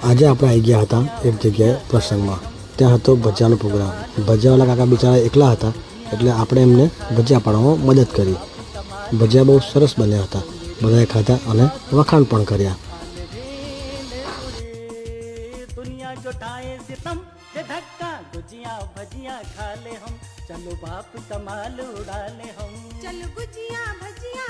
આજે આપણે આવી ગયા હતા એક જગ્યાએ પ્રસંગમાં. ત્યાં હતો ભજીયાનો પ્રોગ્રામ. ભજીયાવાળા કાકા બિચારા એકલા હતા એટલે આપણે એમને ભજીયા પાડવામાં મદદ કરી. ભજીયા બહુ સરસ બન્યા હતા. બધાએ ખાધા અને વખાણ પણ કર્યા. दुनिया जुटाए सितम के धक्का गुजिया भजिया खा ले हम चलो बाप कमाल उड़ा ले हम चल गुजिया भजिया